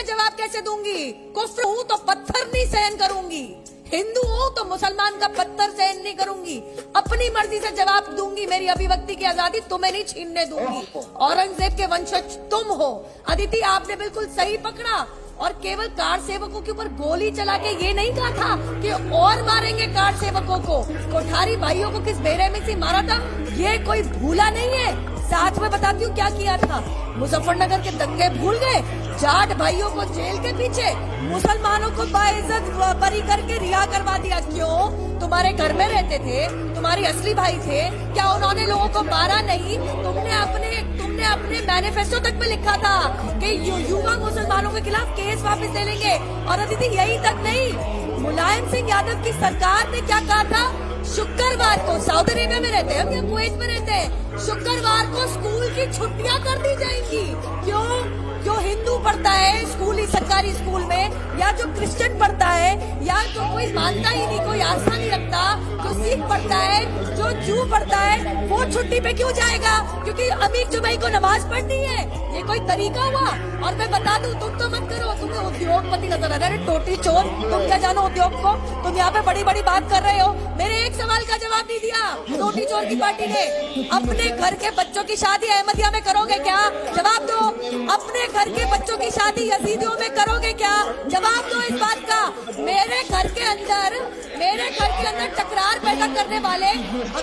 जवाब कैसे दूंगी? कुफ्र हूं तो पत्थर नहीं सहन करूंगी, हिंदू हूं तो मुसलमान का पत्थर सहन नहीं करूंगी, अपनी मर्जी से जवाब दूंगी। मेरी अभिव्यक्ति की आजादी तुम्हें नहीं छीनने दूंगी। औरंगजेब के वंशज तुम हो। अदिति, आपने बिल्कुल सही पकड़ा। और केवल कार सेवकों के ऊपर गोली चला के ये नहीं कहा था कि और मारेंगे कार सेवकों को। कोठारी भाइयों को किस बेरहमी से मारा था ये कोई भूला नहीं है। साथ में बताती हूँ क्या किया था। मुजफ्फरनगर के दंगे भूल गए? जाट भाइयों को जेल के पीछे, मुसलमानों को बाइज्जत बरी करके रिहा करवा दिया। क्यों? तुम्हारे घर में रहते थे, तुम्हारी असली भाई थे। क्या उन्होंने लोगों को मारा नहीं? तुमने अपने मैनिफेस्टो तक में लिखा था कि युवा मुसलमानों के खिलाफ केस वापस ले लेंगे। और अदिति, यही तक नहीं, मुलायम सिंह यादव की सरकार ने क्या कहा था? शुक्रवार को, सऊदी अरेबिया में रहते हैं हम या कुवैत में रहते हैं, शुक्रवार को स्कूल की छुट्टियां कर दी जाएंगी। क्यों? जो हिंदू पढ़ता है स्कूल, सरकारी स्कूल में, या जो क्रिश्चियन पढ़ता है, या जो कोई मानता ही नहीं, कोई आस्था नहीं रखता, जो सिख पढ़ता है, जो जू पढ़ता है, वो छुट्टी पे क्यों जाएगा? क्योंकि अमीर जुमाई को नमाज पढ़नी है। ये कोई तरीका हुआ? और मैं बता दूं, तुम तो मत करो, तुम्हें उद्योगपति नजर आ रहा है, टोटी चोर। तुम क्या जानो उद्योग को? तुम यहाँ पे बड़ी बड़ी बात कर रहे हो, मेरे एक सवाल का जवाब नहीं दिया टोटी चोर की पार्टी ने। अपने घर के बच्चों की शादी अहमदिया में करोगे क्या? जवाब दो। अपने घर के बच्चों की शादी यजीदियों में करोगे क्या? जवाब दो इस बात का। मेरे घर के अंदर टकरार पैदा करने वाले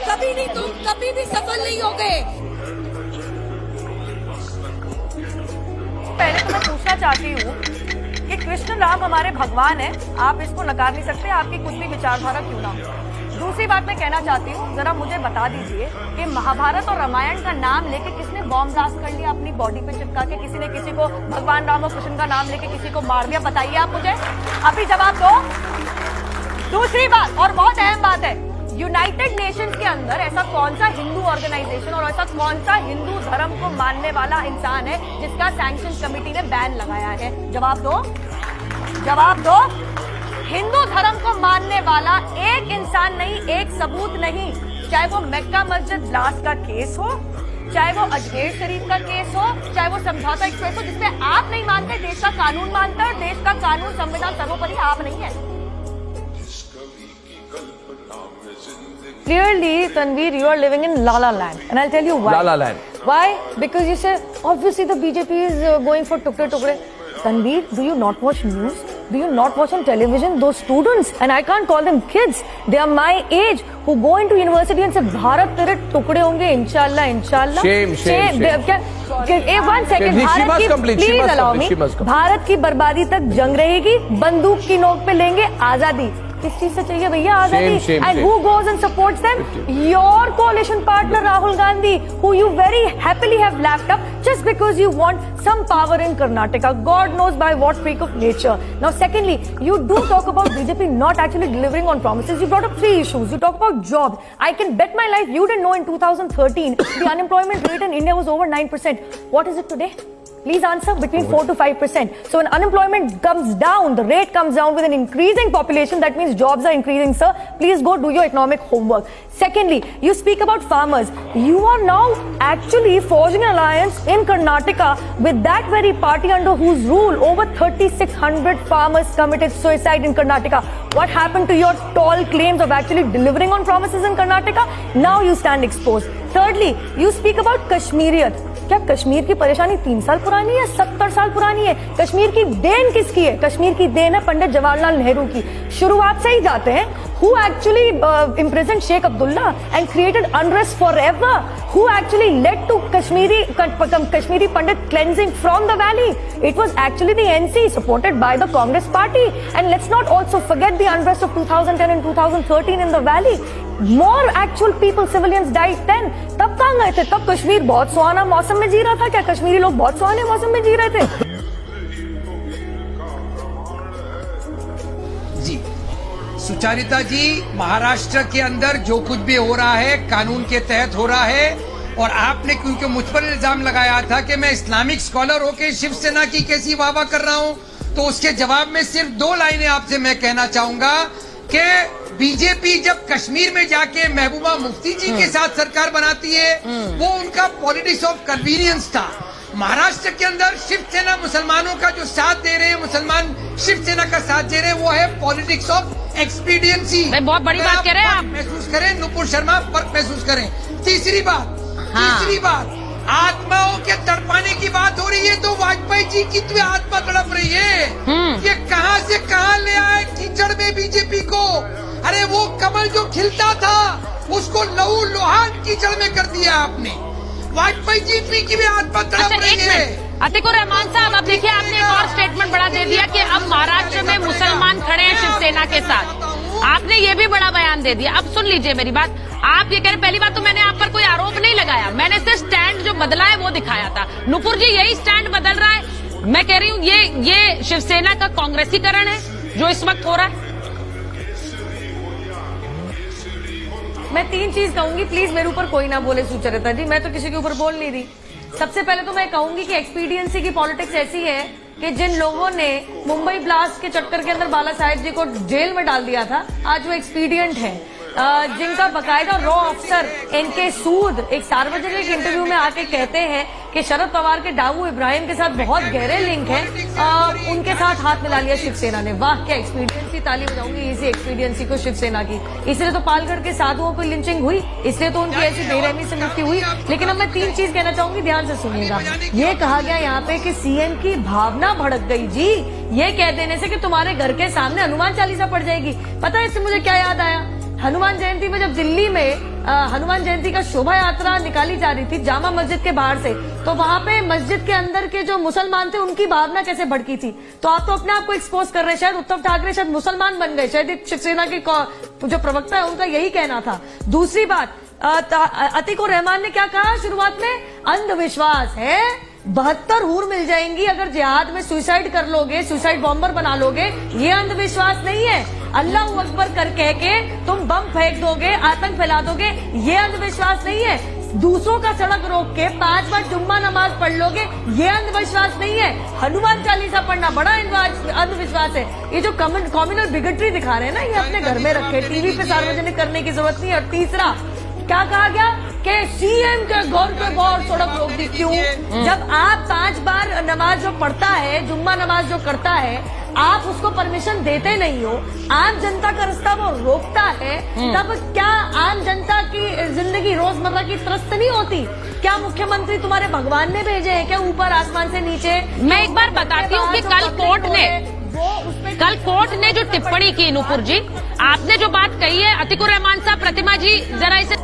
कभी नहीं, तुम कभी भी सफल नहीं होगे। पहले तो मैं पूछना चाहती हूँ कि कृष्ण राम हमारे भगवान है, आप इसको नकार नहीं सकते, आपकी कुछ भी विचारधारा क्यों ना हो। दूसरी बात मैं कहना चाहती हूँ, जरा मुझे बता दीजिए कि महाभारत और रामायण का नाम लेके किसने बॉम्ब ब्लास्ट कर लिया अपनी बॉडी पे चिपका के? किसी ने किसी को भगवान राम और कृष्ण का नाम लेके किसी को मार दिया? बताइए आप मुझे, अभी जवाब दो। दूसरी बात, और बहुत अहम बात है, यूनाइटेड नेशंस के अंदर ऐसा कौन सा हिंदू ऑर्गेनाइजेशन और ऐसा कौन सा हिंदू धर्म को मानने वाला इंसान है जिसका सैंक्शन कमेटी ने बैन लगाया है? जवाब दो, जवाब दो। हिंदू धर्म को मानने वाला एक इंसान नहीं, एक सबूत नहीं, चाहे वो मक्का मस्जिद ब्लास्ट का केस हो, चाहे वो अजमेर शरीफ का केस हो, चाहे वो समझौता एक्सप्रेस हो, जिसमें आप नहीं मानते, देश का कानून मानता है, और देश का कानून संविधान सर्वोपरि, आप नहीं है। Clearly, Tanveer, you are living in La La Land, and I'll tell you why. La La Land. Why? Because you say obviously the BJP is going for tukde tukde. Tanveer, do you not watch news? Do you not watch on television? Those students, and I can't call them kids, they are my age, who go into university and say, Bharat tere tukde honge, inshallah, inshallah. Shame. One second, Bharat की, please allow me, Bharat की बर्बादी तक जंग रहेगी, बंदूक की नोक पे लेंगे आजादी। किस चीज से चाहिए भैया आजादी? And who goes and supports them? Your coalition partner Rahul Gandhi, who you very happily have lapped up just because you want some power in Karnataka. God knows by what freak of nature. Now, secondly, you do talk about BJP not actually delivering on promises. You brought up 3 issues. You talk about jobs. I can bet my life you didn't know in 2013 the unemployment rate in India was over 9%. What is it today? Please answer. Between 4 to 5%. So when unemployment comes down, the rate comes down with an increasing population, that means jobs are increasing, sir. Please go do your economic homework. Secondly, you speak about farmers. You are now actually forging an alliance in Karnataka with that very party under whose rule over 3,600 farmers committed suicide in Karnataka. What happened to your tall claims of actually delivering on promises in Karnataka? Now you stand exposed. Thirdly, you speak about Kashmiriyat. क्या कश्मीर की परेशानी 3 साल पुरानी है, 70 साल पुरानी है? कश्मीर की देन किसकी है? कश्मीर की देन है पंडित जवाहरलाल नेहरू की। शुरुआत से ही जाते हैं, who actually imprisoned Sheikh Abdullah and created unrest forever? Who actually led to Kashmiri Pandit cleansing from the valley? It was actually the NC supported by the Congress party. And let's not also forget the unrest of 2010 and 2013 in the valley. More actual people, civilians died then. तब कहाँ गए थे? तब कश्मीर बहुत सुहाना मौसम में जी रहा था क्या? कश्मीरी लोग बहुत सुहाने मौसम में जी रहे थे? जी सुचारिता जी, महाराष्ट्र के अंदर जो कुछ भी हो रहा है कानून के तहत हो रहा है, और आपने क्योंकि मुझ पर इल्जाम लगाया था कि मैं इस्लामिक स्कॉलर होकर शिवसेना की कैसी वाहवाह कर रहा हूं, तो उसके जवाब में सिर्फ 2 लाइनें आपसे मैं कहना चाहूंगा कि बीजेपी जब कश्मीर में जाके महबूबा मुफ्ती जी के साथ सरकार बनाती है, वो उनका पॉलिटिक्स ऑफ कन्वीनियंस था। महाराष्ट्र के अंदर शिवसेना मुसलमानों का जो साथ दे रहे हैं, मुसलमान शिवसेना का साथ दे रहे हैं, वो है पॉलिटिक्स ऑफ एक्सपीडियंसी। बहुत बड़ी बात कह रहे हैं आप। महसूस करें नुपुर शर्मा, फर्क महसूस करें। तीसरी बात आत्माओं के तड़पाने की बात हो रही है, तो वाजपेयी जी की तो आत्मा तड़प रही है। ये कहां से कहां ले आए कीचड़ में बीजेपी को। अरे वो कमल जो खिलता था उसको लहू लुहान कीचड़ में कर दिया आपने। वाजपेयी जी की भी आत्मा तड़प रही है। अतिकुर रहमान साहब, अब देखिए आपने एक और स्टेटमेंट बड़ा दे दिया कि अब महाराष्ट्र में मुसलमान खड़े हैं शिवसेना के साथ। आपने ये भी बड़ा बयान दे दिया। अब सुन लीजिए मेरी बात, आप ये कह रहे, पहली बात तो मैंने आप पर कोई आरोप नहीं लगाया, मैंने सिर्फ स्टैंड जो बदला है वो दिखाया था। नुपुर जी यही स्टैंड बदल रहा है। मैं कह रही हूँ ये शिवसेना का कांग्रेसीकरण है जो इस वक्त हो रहा है। मैं 3 चीज कहूंगी, प्लीज मेरे ऊपर कोई ना बोले सुचरिता जी, मैं तो किसी के ऊपर बोल नहीं रही। सबसे पहले तो मैं कहूंगी कि एक्सपीडियंसी की पॉलिटिक्स ऐसी है कि जिन लोगों ने मुंबई ब्लास्ट के चक्कर के अंदर बाला साहेब जी को जेल में डाल दिया था, आज वो एक्सपीडियंट है। जिनका बकायदा रॉ अफसर एनके सूद एक सार्वजनिक इंटरव्यू में आके कहते हैं कि शरद पवार के डाकू इब्राहिम के साथ बहुत गहरे लिंक हैं, उनके साथ हाथ मिला लिया शिवसेना ने। वाह क्या एक्सपीडियंसी, ताली बजाऊंगी इसी एक्सपीडियंसी को शिवसेना की। इसलिए तो पालगढ़ के साधुओं की लिंचिंग हुई, इसलिए तो उनकी ऐसी बेरहमी से मृत्यु हुई। लेकिन अब मैं 3 चीज कहना चाहूंगी, ध्यान से सुनिएगा। ये कहा गया यहाँ पे कि सीएम की भावना भड़क गई जी, ये कह देने से कि तुम्हारे घर के सामने हनुमान चालीसा पड़ जाएगी। पता है इससे मुझे क्या याद आया? हनुमान जयंती में जब दिल्ली में हनुमान जयंती का शोभा यात्रा निकाली जा रही थी जामा मस्जिद के बाहर से, तो वहां पे मस्जिद के अंदर के जो मुसलमान थे उनकी भावना कैसे भड़की थी। तो आप तो अपने आप को एक्सपोज कर रहे हैं। शायद उद्धव ठाकरे शायद मुसलमान बन गए, शायद शिवसेना के जो प्रवक्ता है उनका यही कहना था। दूसरी बात, अतिकुर रहमान ने क्या कहा शुरुआत में? अंधविश्वास है, 72 हूर मिल जाएंगी अगर जिहाद में सुसाइड कर लोगे, सुसाइड बॉम्बर बना लोगे। ये अंधविश्वास नहीं है। अल्लाह अकबर कर कह के तुम बम फेंक दोगे, आतंक फैला दोगे, ये अंधविश्वास नहीं है। दूसरों का सड़क रोक के 5 बार जुम्मा नमाज पढ़ लोगे, ये अंधविश्वास नहीं है। हनुमान चालीसा पढ़ना बड़ा अंधविश्वास है। ये जो कम्युनल बिगटरी दिखा रहे हैं ना, ये अपने घर में रखे, टीवी पे सार्वजनिक करने की जरूरत नहीं है। और तीसरा क्या कहा गया कि सीएम के घर के बाहर सड़क रोक दी। क्यों? जब आप 5 बार नमाज जो पढ़ता है, जुम्मा नमाज जो करता है, आप उसको परमिशन देते नहीं हो, आम जनता का रास्ता वो रोकता है, तब क्या आम जनता की जिंदगी रोजमर्रा की त्रस्त नहीं होती? क्या मुख्यमंत्री तुम्हारे भगवान ने भेजे हैं क्या ऊपर आसमान से नीचे? मैं एक बार बताती हूँ कि कल कोर्ट ने जो टिप्पणी की, नुपुर जी आपने जो बात कही है, अतिकुर रहमान साहब, प्रतिमा जी जरा इसे